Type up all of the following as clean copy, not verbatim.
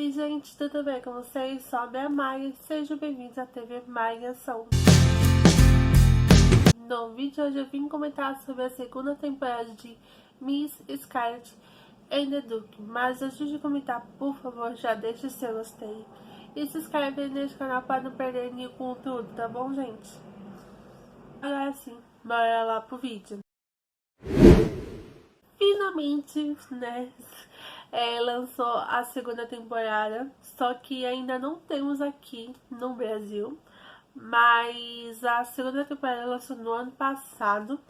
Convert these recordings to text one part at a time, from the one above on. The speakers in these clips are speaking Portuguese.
Oi gente, tudo bem com vocês? Sou a Bia Maia e sejam bem-vindos à TV Maia em Ação. No vídeo de hoje eu vim comentar sobre a segunda temporada de Miss Scarlet and the Duke. Mas antes de comentar, por favor, já deixe seu gostei e se inscreve aí nesse canal para não perder nenhum conteúdo, tá bom, gente? Agora sim, bora lá pro vídeo. Finalmente, né, lançou a segunda temporada, só que ainda não temos aqui no Brasil, mas a segunda temporada lançou no ano passado,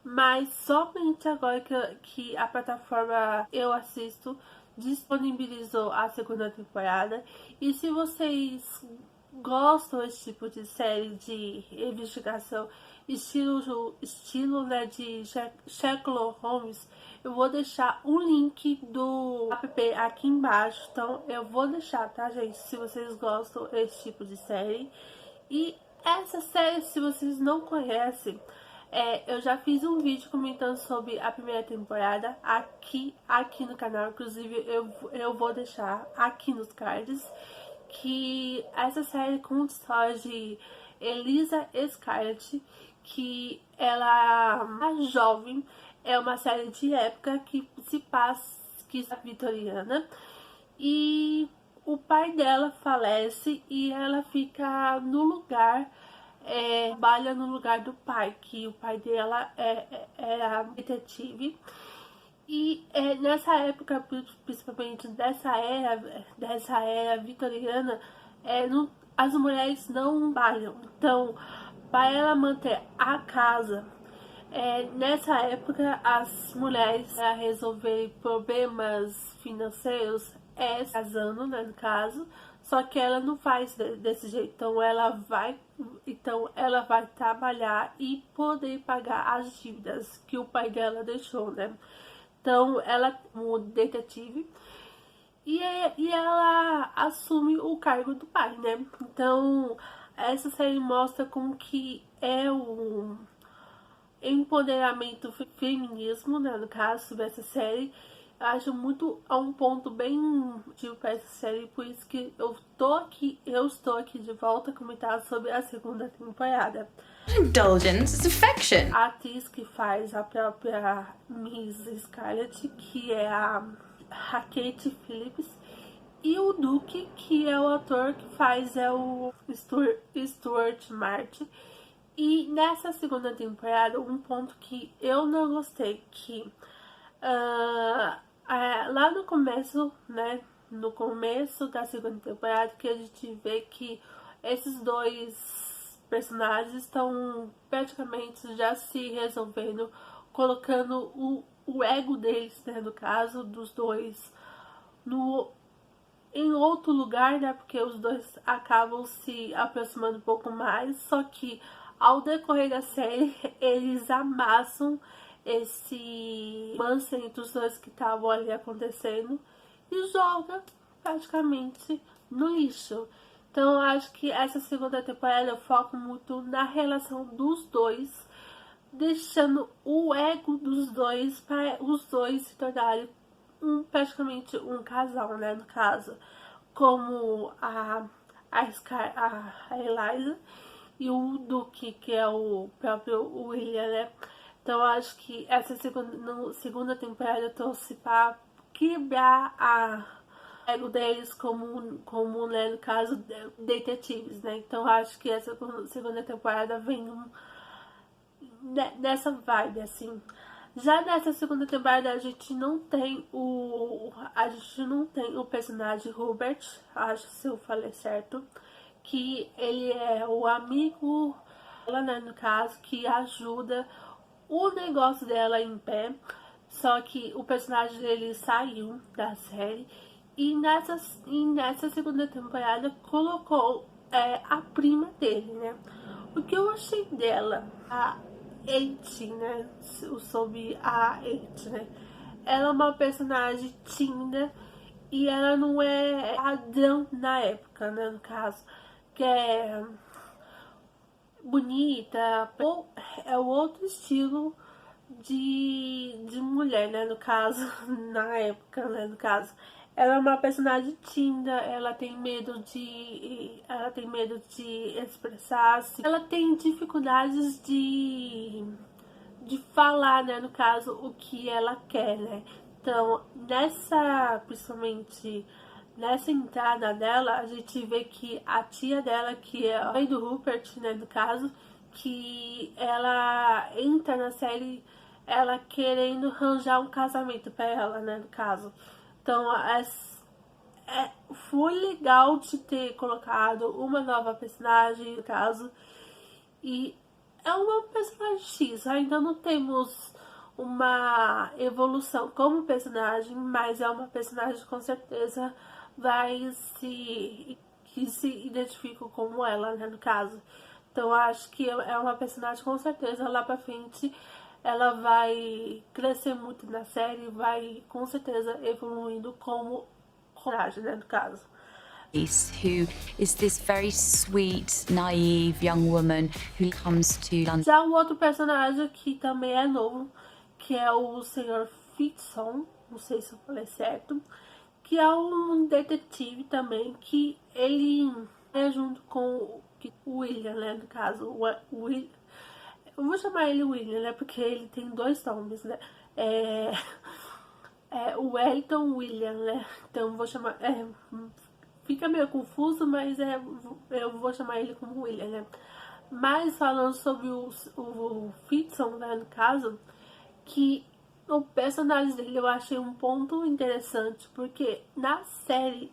mas somente agora que a plataforma Eu Assisto disponibilizou a segunda temporada. E se vocês gostam desse tipo de série de investigação, estilo né, de Sherlock Holmes, eu vou deixar o link do app aqui embaixo. Então eu vou deixar, tá, gente? Se vocês gostam desse tipo de série. E essa série, se vocês não conhecem, eu já fiz um vídeo comentando sobre a primeira temporada aqui no canal. Inclusive eu vou deixar aqui nos cards. Que essa série conta a história de Elisa Scarlett, que ela é jovem, é uma série de época que se passa que é vitoriana, e o pai dela falece e ela fica no lugar, trabalha no lugar do pai, que o pai dela era detetive. E nessa época, principalmente dessa era vitoriana, as mulheres não trabalham. Então, para ela manter a casa, nessa época as mulheres, para resolver problemas financeiros, se casando, né, no caso. Só que ela não faz desse jeito. Então ela vai trabalhar e poder pagar as dívidas que o pai dela deixou, né? Então ela como detetive e ela assume o cargo do pai, né? Então essa série mostra como que é o empoderamento feminismo, né, no caso, sobre essa série. Eu acho muito a um ponto bem tipo para essa série, por isso que eu estou aqui de volta a comentar sobre a segunda temporada. Indulgence is affection. A atriz que faz a própria Miss Scarlett, que é a Kate Phillips, e o Duke, que é o ator que faz o Stuart Martin. E nessa segunda temporada, um ponto que eu não gostei, que lá no começo, né, no começo da segunda temporada, que a gente vê que esses dois personagens estão praticamente já se resolvendo, colocando o ego deles, né, no caso dos dois, em outro lugar, né, porque os dois acabam se aproximando um pouco mais. Só que ao decorrer da série eles amassam esse lance entre os dois que estavam ali acontecendo e joga praticamente no lixo. Então eu acho que essa segunda temporada eu foco muito na relação dos dois, deixando o ego dos dois para os dois se tornarem praticamente um casal, né, no caso, como a Eliza e o Duke, que é o próprio William, né. Então eu acho que essa segunda temporada trouxe para quebrar o ego deles como né, no caso, detetives, né. Então eu acho que essa segunda temporada vem nessa vibe, assim. Já nessa segunda temporada a gente não tem o personagem Hubert, acho se eu falei certo, que ele é o amigo dela, né, no caso, que ajuda o negócio dela em pé. Só que o personagem dele saiu da série e nessa segunda temporada colocou a prima dele, né. O que eu achei dela, a Eight, né, sobre a Eight, né, ela é uma personagem tímida e ela não é padrão na época, né, no caso, que é bonita, ou é o outro estilo de mulher, né, no caso, na época, né, no caso, ela é uma personagem tímida, ela tem medo de expressar-se, ela tem dificuldades de falar, né, no caso, o que ela quer, né? Então, principalmente nessa entrada dela, a gente vê que a tia dela, que é a mãe do Rupert, né, no caso, que ela entra na série, ela querendo arranjar um casamento pra ela, né, no caso. Então, foi legal de ter colocado uma nova personagem, no caso, e é uma personagem X. Ainda não temos uma evolução como personagem, mas é uma personagem que com certeza que se identifica como ela, né, no caso. Então acho que é uma personagem com certeza lá pra frente ela vai crescer muito na série, vai com certeza evoluindo como personagem, né, no caso. Who is this very sweet, naive young woman who comes to London. Já o outro personagem que também é novo, que é o Sr. Fitson, não sei se eu falei certo, que é um detetive também, que ele é junto com o William, né, no caso, eu vou chamar ele William, né, porque ele tem dois nomes, né, o Wellington William, né, então eu vou chamar, fica meio confuso, mas eu vou chamar ele como William, né. Mas falando sobre o Fitson, né, no caso, que o personagem dele eu achei um ponto interessante, porque na série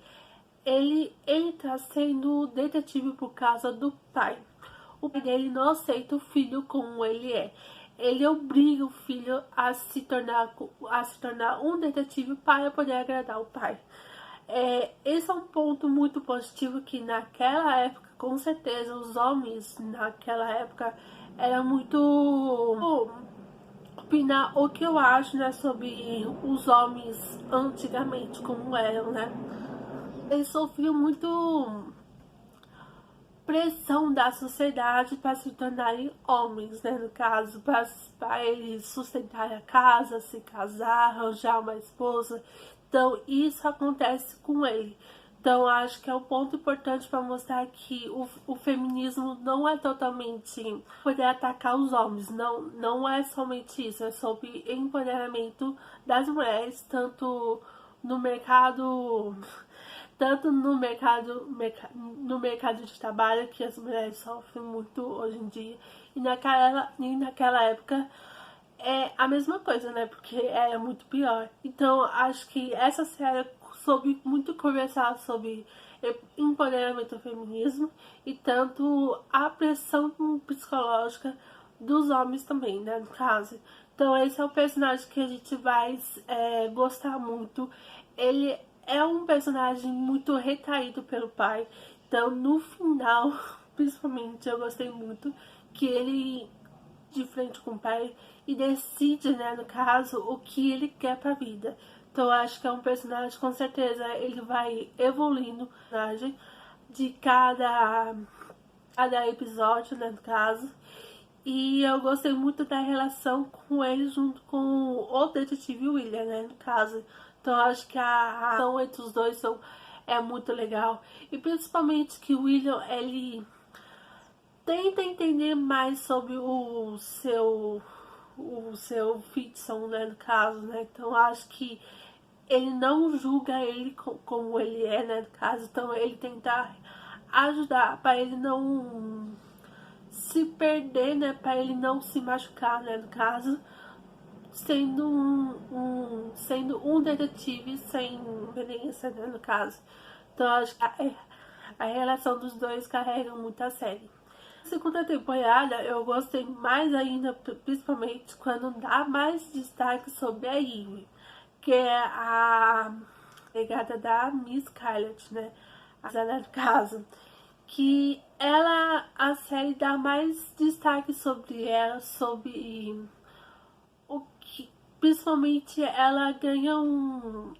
ele tá sendo detetive por causa do pai. O pai dele não aceita o filho como ele é. Ele obriga o filho a se tornar um detetive para poder agradar o pai. Esse é um ponto muito positivo, que naquela época, com certeza, os homens naquela época era muito opinar o que eu acho, né, sobre os homens antigamente, como eram, né. Eles sofriam muito pressão da sociedade para se tornarem homens, né, no caso, para eles sustentarem a casa, se casar, arranjar uma esposa. Então isso acontece com ele. Então acho que é um ponto importante para mostrar que o feminismo não é totalmente poder atacar os homens, não é somente isso, é sobre empoderamento das mulheres, tanto no mercado no mercado de trabalho, que as mulheres sofrem muito hoje em dia, e naquela época é a mesma coisa, né, porque é muito pior. Então acho que essa série soube muito conversar sobre empoderamento do feminismo e tanto a pressão psicológica dos homens também, né, no caso. Então esse é o personagem que a gente vai gostar muito. Ele é um personagem muito retraído pelo pai. Então no final, principalmente, eu gostei muito que ele de frente com o pai e decide, né, no caso, o que ele quer pra vida. Então eu acho que é um personagem, com certeza, ele vai evoluindo personagem de cada episódio, né, no caso. E eu gostei muito da relação com ele junto com o detetive William, né, no caso. Então eu acho que a relação entre os dois é muito legal. E principalmente que o William, ele tenta entender mais sobre o seu Fitson, né, no caso, né. Então acho que ele não julga ele como ele é, né, no caso. Então ele tenta ajudar para ele não se perder, né, para ele não se machucar, né, no caso, sendo um detetive sem experiência, né, no caso. Então acho que a relação dos dois carrega muito a série. Segunda temporada eu gostei mais ainda, principalmente quando dá mais destaque sobre a Ivy, que é a pegada da Miss Scarlet, né, a caso, que a série dá mais destaque sobre ela, sobre o que, principalmente ela ganha um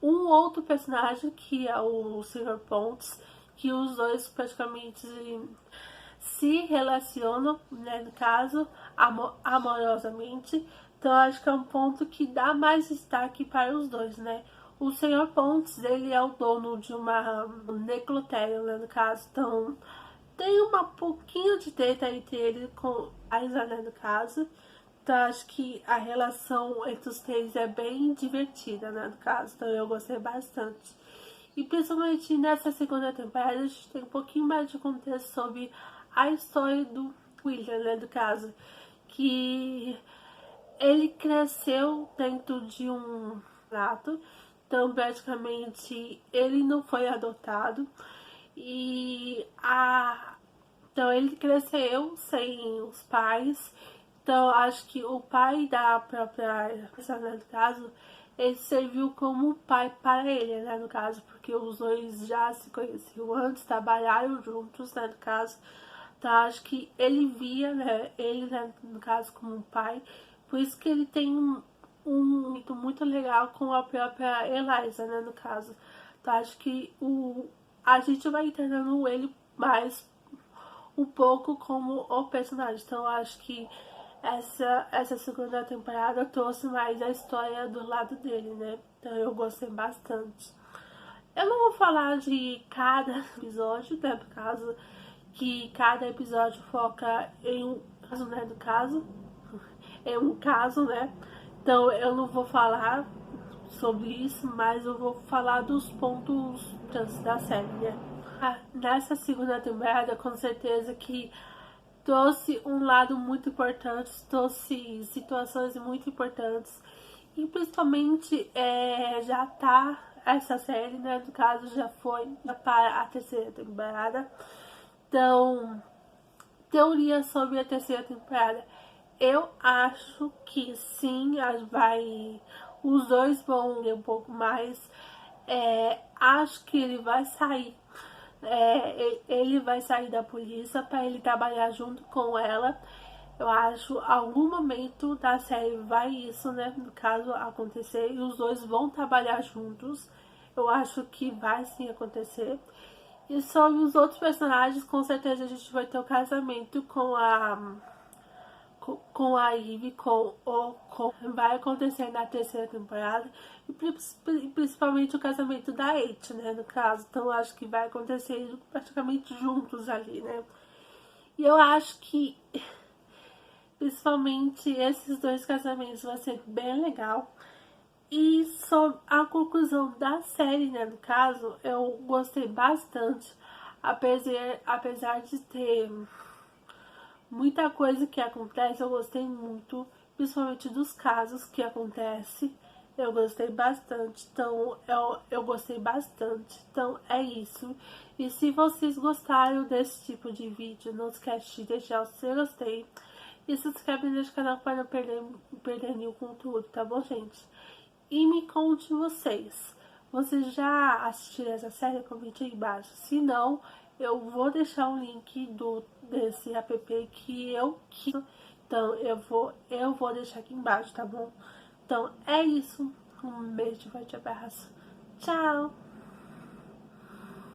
outro personagem, que é o Sr. Pontes, que os dois praticamente se relacionam, né, no caso, amorosamente. Então acho que é um ponto que dá mais destaque para os dois, né? O Senhor Pontes, ele é o dono de um necrotério, né, no caso. Então, tem um pouquinho de treta entre ele com a Isa, né, no caso. Então, acho que a relação entre os três é bem divertida, né, no caso. Então, eu gostei bastante. E principalmente nessa segunda temporada, a gente tem um pouquinho mais de contexto sobre a história do William, né, do caso. Que ele cresceu dentro de um rato, então praticamente ele não foi adotado. Então ele cresceu sem os pais. Então acho que o pai da própria pessoa, né, no caso, ele serviu como pai para ele, né, no caso, porque os dois já se conheciam antes, trabalharam juntos, né, no caso. Então acho que ele via, né, ele, né, no caso, como um pai. Por isso que ele tem um jeito muito legal com a própria Eliza, né, no caso. Então acho que a gente vai entendendo ele mais um pouco como o personagem. Então acho que essa segunda temporada trouxe mais a história do lado dele, né? Então eu gostei bastante. Eu não vou falar de cada episódio, né? Por causa que cada episódio foca em um caso, né? Do caso. É um caso, né? Então eu não vou falar sobre isso, mas eu vou falar dos pontos da série, né? Nessa segunda temporada, com certeza que trouxe um lado muito importante, trouxe situações muito importantes. E principalmente já tá essa série, né? No caso, já para a terceira temporada. Então, teoria sobre a terceira temporada. Eu acho que sim, os dois vão ler um pouco mais. Acho que ele vai sair. Ele vai sair da polícia para ele trabalhar junto com ela. Eu acho algum momento da série vai isso, né? No caso acontecer, e os dois vão trabalhar juntos. Eu acho que vai sim acontecer. E sobre os outros personagens, com certeza a gente vai ter o casamento com a Ivy, vai acontecer na terceira temporada, e principalmente o casamento da Eight, né, no caso. Então acho que vai acontecer praticamente juntos ali, né. E eu acho que principalmente esses dois casamentos vai ser bem legal. E sobre a conclusão da série, né, no caso, eu gostei bastante, apesar de ter muita coisa que acontece, eu gostei muito, principalmente dos casos que acontecem. Eu gostei bastante, então eu gostei bastante. Então é isso. E se vocês gostaram desse tipo de vídeo, não esquece de deixar o seu gostei. E se inscreve nesse canal para não perder nenhum conteúdo, tá bom, gente? E me conte vocês. Vocês já assistiram essa série? Comente aí embaixo. Se não, eu vou deixar um link desse app que eu quis. Então eu vou deixar aqui embaixo, tá bom? Então é isso. Um beijo, forte abraço. Tchau!